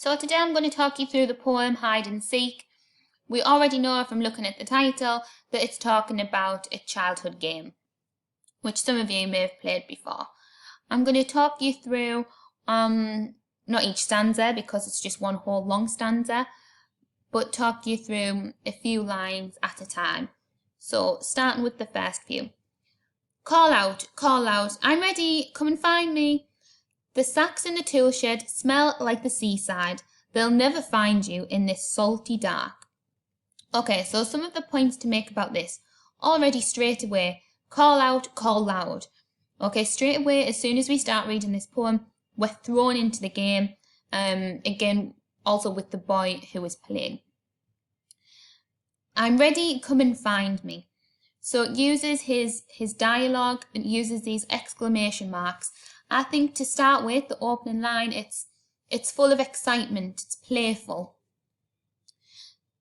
So today I'm going to talk you through the poem Hide and Seek. We already know from looking at the title that it's talking about a childhood game, which some of you may have played before. I'm going to talk you through, not each stanza because it's just one whole long stanza, but talk you through a few lines at a time. So starting with the first few. Call out, I'm ready, come and find me. The sacks in the tool shed smell like the seaside. They'll never find you in this salty dark. Okay, so some of the points to make about this. Already straight away, call out, call loud. Okay, straight away, as soon as we start reading this poem, we're thrown into the game. Again, also with the boy who is playing. I'm ready, come and find me. So it uses his dialogue and uses these exclamation marks. I think to start with, the opening line, it's full of excitement, it's playful.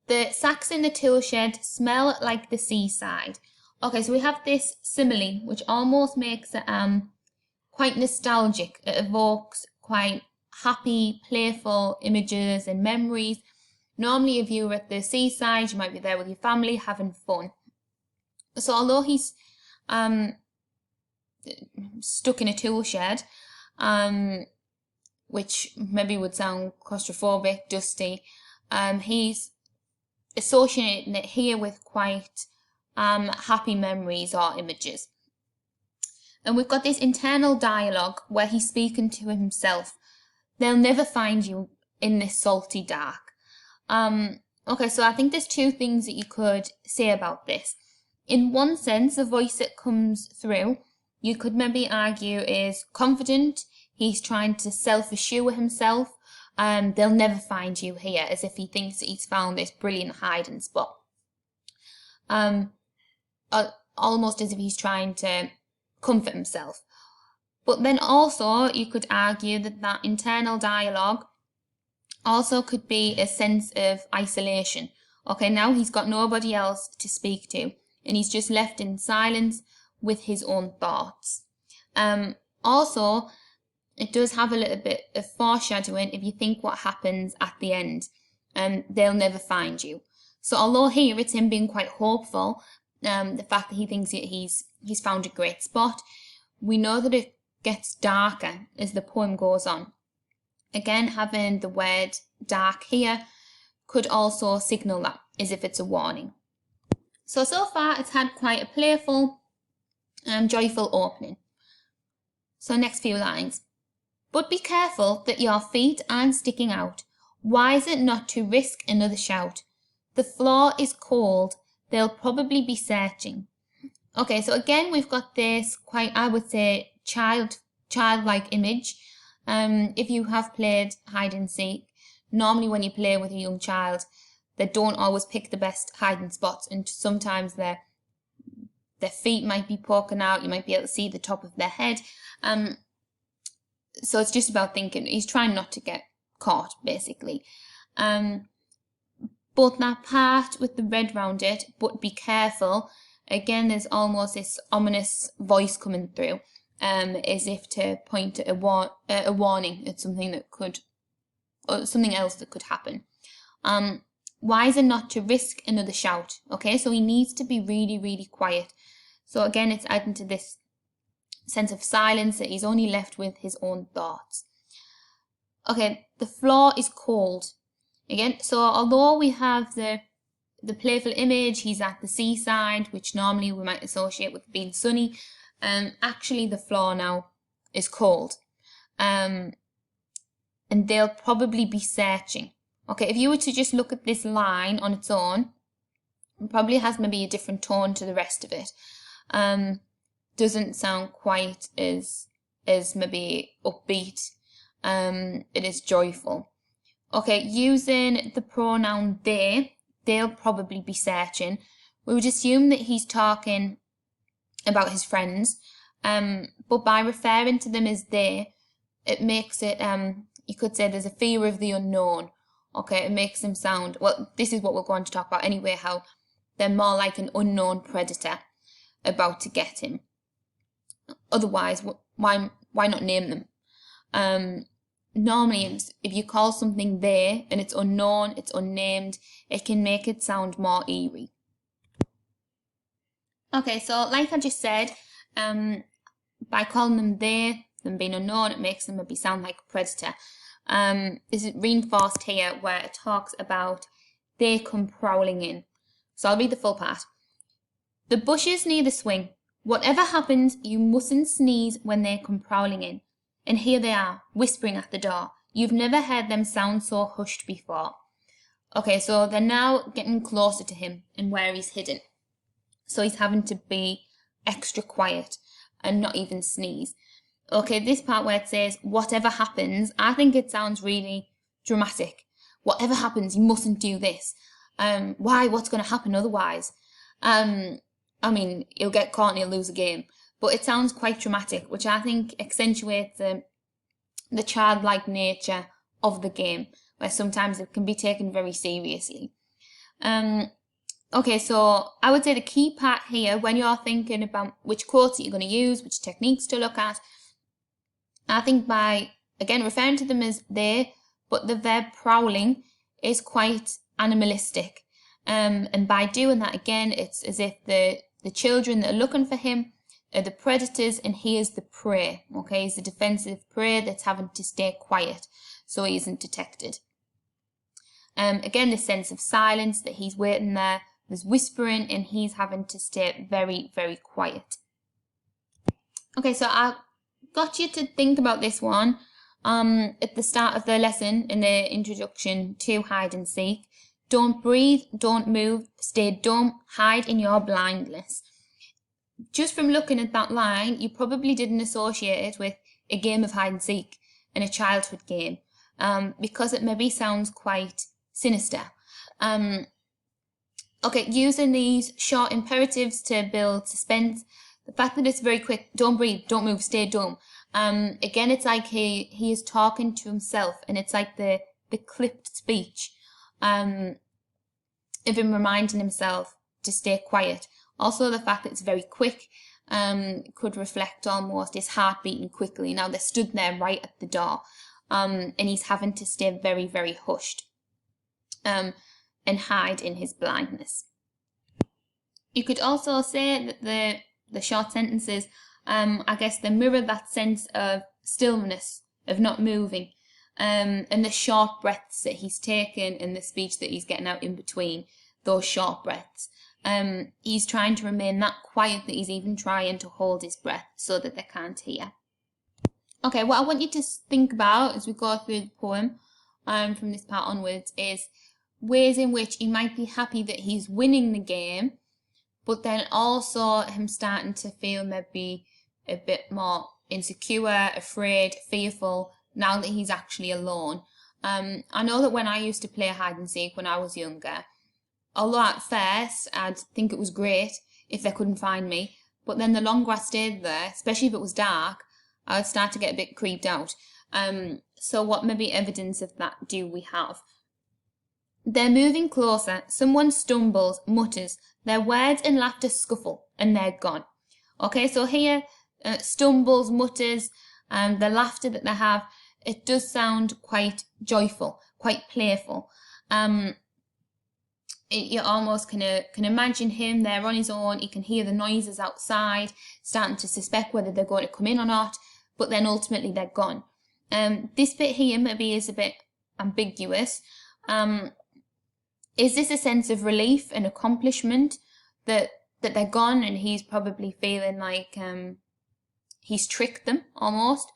The sacks in the tool shed smell like the seaside. Okay, so we have this simile, which almost makes it quite nostalgic. It evokes quite happy, playful images and memories. Normally, if you were at the seaside, you might be there with your family having fun. So although he's stuck in a tool shed, which maybe would sound claustrophobic, dusty, he's associating it here with quite happy memories or images. And we've got this internal dialogue where he's speaking to himself. They'll never find you in this salty dark. Okay, so I think there's two things that you could say about this. In one sense, the voice that comes through, you could maybe argue is confident. He's trying to self-assure himself. They'll never find you here, as if he thinks that he's found this brilliant hiding spot. Almost as if he's trying to comfort himself. But then also, you could argue that that internal dialogue also could be a sense of isolation. Okay, now he's got nobody else to speak to, and he's just left in silence with his own thoughts. Also, it does have a little bit of foreshadowing if you think what happens at the end. They'll never find you. So although here it's him being quite hopeful, the fact that he thinks that he's found a great spot, we know that it gets darker as the poem goes on. Again, having the word dark here could also signal that, as if it's a warning. So far it's had quite a playful and joyful opening. So next few lines. But be careful that your feet aren't sticking out. Wise it not to risk another shout. The floor is cold. They'll probably be searching. Okay, so again we've got this quite, I would say, childlike image. If you have played hide and seek, normally when you play with a young child, they don't always pick the best hiding spots, and sometimes their feet might be poking out. You might be able to see the top of their head. So it's just about thinking. He's trying not to get caught, basically. But that part with the red round it, but be careful. Again, there's almost this ominous voice coming through, as if to point at a warning at something that could, or something else that could happen. Wiser not to risk another shout. Okay, so he needs to be really, really quiet. So again, it's adding to this sense of silence that he's only left with his own thoughts. Okay, the floor is cold. Again, so although we have the playful image, he's at the seaside, which normally we might associate with being sunny, actually the floor now is cold. And they'll probably be searching. Okay, if you were to just look at this line on its own, it probably has maybe a different tone to the rest of it. Doesn't sound quite as maybe upbeat. It is joyful. Okay, using the pronoun they, they'll probably be searching. We would assume that he's talking about his friends, but by referring to them as they, it makes it, you could say there's a fear of the unknown. Okay, it makes them sound, well, this is what we're going to talk about anyway, how they're more like an unknown predator about to get him. Otherwise, why not name them? normally if you call something there and it's unknown, it's unnamed, it can make it sound more eerie. Okay, so like I just said, by calling them there, them being unknown, it makes them maybe sound like a predator. This is reinforced here where it talks about they come prowling in. So I'll read the full part. The bushes near the swing. Whatever happens, you mustn't sneeze when they come prowling in. And here they are, whispering at the door. You've never heard them sound so hushed before. Okay, so they're now getting closer to him and where he's hidden. So he's having to be extra quiet and not even sneeze. Okay, this part where it says, whatever happens, I think it sounds really dramatic. Whatever happens, you mustn't do this. Why? What's going to happen otherwise? I mean, he'll get caught and he'll lose a game. But it sounds quite dramatic, which I think accentuates the childlike nature of the game, where sometimes it can be taken very seriously. Okay, so I would say the key part here, when you're thinking about which quotes that you're going to use, which techniques to look at, I think by, again, referring to them as they, but the verb prowling is quite animalistic. And by doing that, again, it's as if the children that are looking for him are the predators and he is the prey. Okay, he's the defensive prey that's having to stay quiet so he isn't detected. Again, the sense of silence, that he's waiting there, there's whispering and he's having to stay very, very quiet. Okay, so I got you to think about this one at the start of the lesson in the introduction to hide and seek. Don't breathe, don't move, stay dumb, hide in your blindness. Just from looking at that line, you probably didn't associate it with a game of hide and seek in a childhood game, because it maybe sounds quite sinister. Okay, using these short imperatives to build suspense, the fact that it's very quick, don't breathe, don't move, stay dumb. Again, it's like he is talking to himself, and it's like the clipped speech of him reminding himself to stay quiet. Also, the fact that it's very quick could reflect almost his heart beating quickly. Now, they're stood there right at the door, and he's having to stay very, very hushed and hide in his blindness. You could also say that the short sentences, I guess, they mirror that sense of stillness, of not moving, and the short breaths that he's taking and the speech that he's getting out in between those short breaths. He's trying to remain that quiet that he's even trying to hold his breath so that they can't hear. Okay, what I want you to think about as we go through the poem from this part onwards is ways in which he might be happy that he's winning the game, but then also him starting to feel maybe a bit more insecure, afraid, fearful now that he's actually alone. I know that when I used to play hide and seek when I was younger, although at first I'd think it was great if they couldn't find me, but then the longer I stayed there, especially if it was dark, I would start to get a bit creeped out. So what maybe evidence of that do we have? They're moving closer, someone stumbles, mutters, their words and laughter scuffle, and they're gone. Okay, so here, stumbles, mutters, the laughter that they have, it does sound quite joyful, quite playful. You almost can imagine him there on his own. He can hear the noises outside, starting to suspect whether they're going to come in or not, but then ultimately they're gone. This bit here maybe is a bit ambiguous. Is this a sense of relief and accomplishment that they're gone, and he's probably feeling like he's tricked them almost?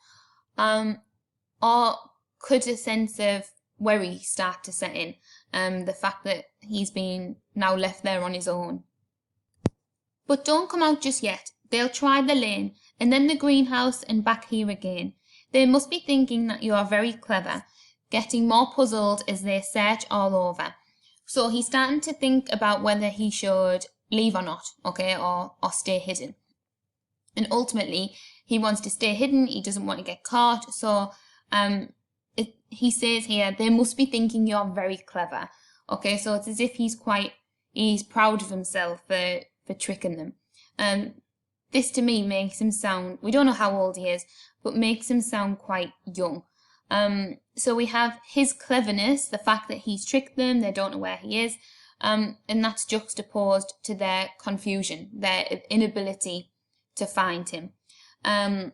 Or could a sense of worry start to set in? The fact that he's been now left there on his own. But don't come out just yet. They'll try the lane, and then the greenhouse, and back here again. They must be thinking that you are very clever, getting more puzzled as they search all over. So he's starting to think about whether he should leave or not, okay, or stay hidden. And ultimately, he wants to stay hidden. He doesn't want to get caught. So he says here, they must be thinking you're very clever. Okay, so it's as if he's proud of himself for tricking them. This to me makes him sound, we don't know how old he is, but makes him sound quite young. So we have his cleverness, the fact that he's tricked them, they don't know where he is, and that's juxtaposed to their confusion, their inability to find him. So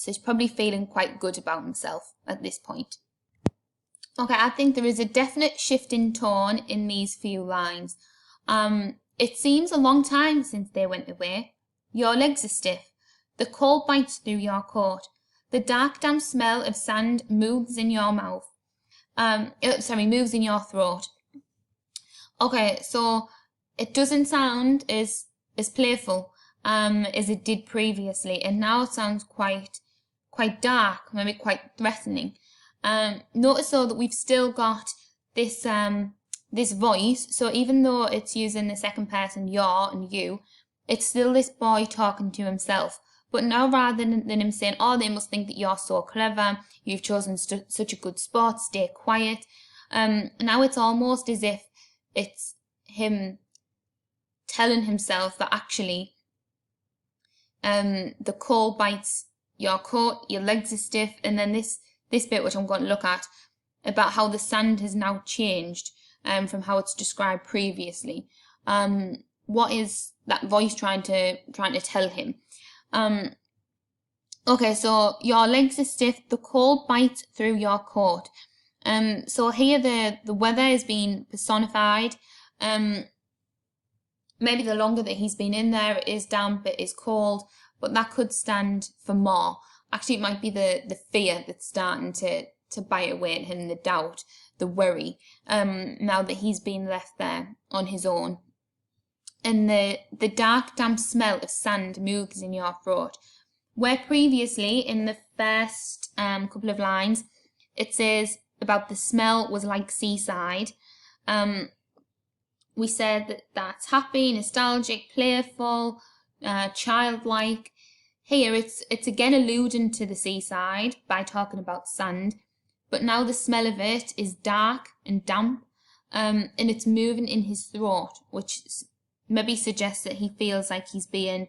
he's probably feeling quite good about himself at this point. Okay, I think there is a definite shift in tone in these few lines. It seems a long time since they went away. Your legs are stiff. The cold bites through your coat. The dark, damp smell of sand moves in your mouth. Moves in your throat. Okay, so it doesn't sound as playful as it did previously, and now it sounds quite dark, maybe quite threatening. Notice though that we've still got this this voice, so even though it's using the second person your and you, it's still this boy talking to himself. But now rather than him saying, oh, they must think that you're so clever, you've chosen such a good spot, stay quiet, now it's almost as if it's him telling himself that actually the cold bites your coat, your legs are stiff, and then this bit which I'm going to look at about how the sand has now changed from how it's described previously. What is that voice trying to tell him? Okay, so your legs are stiff, the cold bites through your coat. So here the weather is being personified. Maybe the longer that he's been in there, it is damp, it is cold, but that could stand for more. Actually, it might be the fear that's starting to bite away at him, the doubt, the worry, now that he's been left there on his own. And the dark, damp smell of sand moves in your throat. Where previously, in the first couple of lines, it says about the smell was like seaside, we said that that's happy, nostalgic, playful, childlike. Here it's again alluding to the seaside by talking about sand, but now the smell of it is dark and damp, and it's moving in his throat, which maybe suggests that he feels like he's being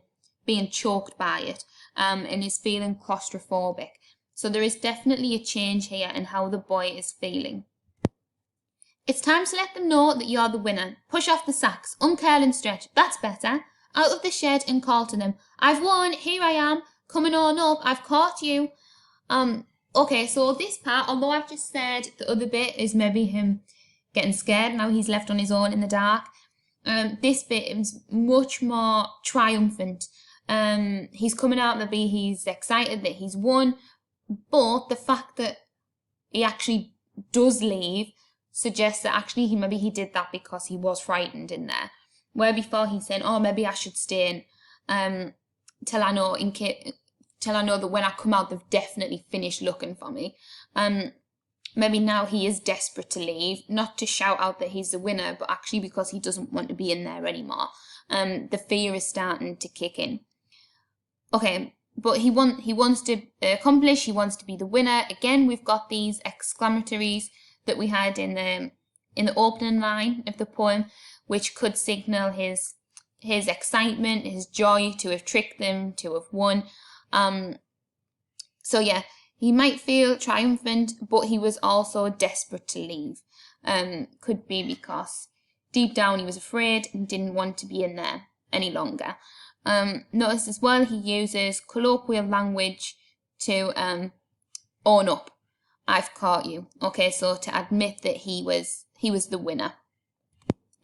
choked by it, and is feeling claustrophobic. So there is definitely a change here in how the boy is feeling. It's time to let them know that you're the winner. Push off the sacks, uncurl and stretch. That's better. Out of the shed and call to them. I've won. Here I am. Coming on up. I've caught you. Okay, so this part, although I've just said the other bit is maybe him getting scared now he's left on his own in the dark, this bit is much more triumphant. He's coming out, maybe he's excited that he's won, but the fact that he actually does leave suggests that actually he did that because he was frightened in there. Where before he's saying, oh, maybe I should stay in till I know that when I come out they've definitely finished looking for me. Maybe now he is desperate to leave, not to shout out that he's the winner, but actually because he doesn't want to be in there anymore. The fear is starting to kick in. Okay, but he wants to accomplish, he wants to be the winner. Again, we've got these exclamatories that we had in the opening line of the poem, which could signal his excitement, his joy to have tricked them, to have won. So yeah, he might feel triumphant, but he was also desperate to leave. Could be because deep down he was afraid and didn't want to be in there any longer. Notice as well he uses colloquial language to own up. I've caught you. Okay, so to admit that he was the winner.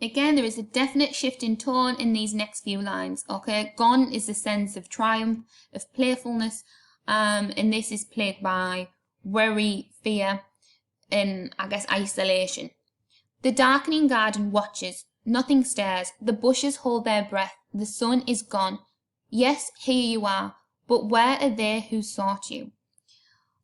Again, there is a definite shift in tone in these next few lines. Okay, gone is the sense of triumph, of playfulness, and this is plagued by worry, fear, and I guess isolation. The darkening garden watches, nothing stirs, the bushes hold their breath, the sun is gone. Yes, here you are, but where are they who sought you?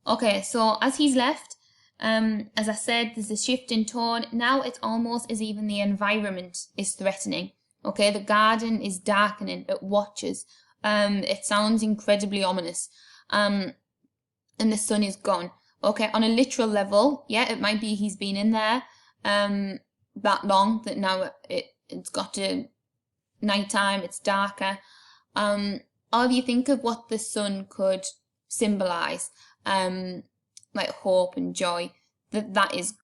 Okay, so as he's left, as I said, there's a shift in tone. Now it's almost as even the environment is threatening. Okay, the garden is darkening, it watches. It sounds incredibly ominous. And the sun is gone. Okay, on a literal level, yeah, it might be he's been in there that long that now it's got to nighttime, it's darker. Or if you think of what the sun could symbolize, like hope and joy, that is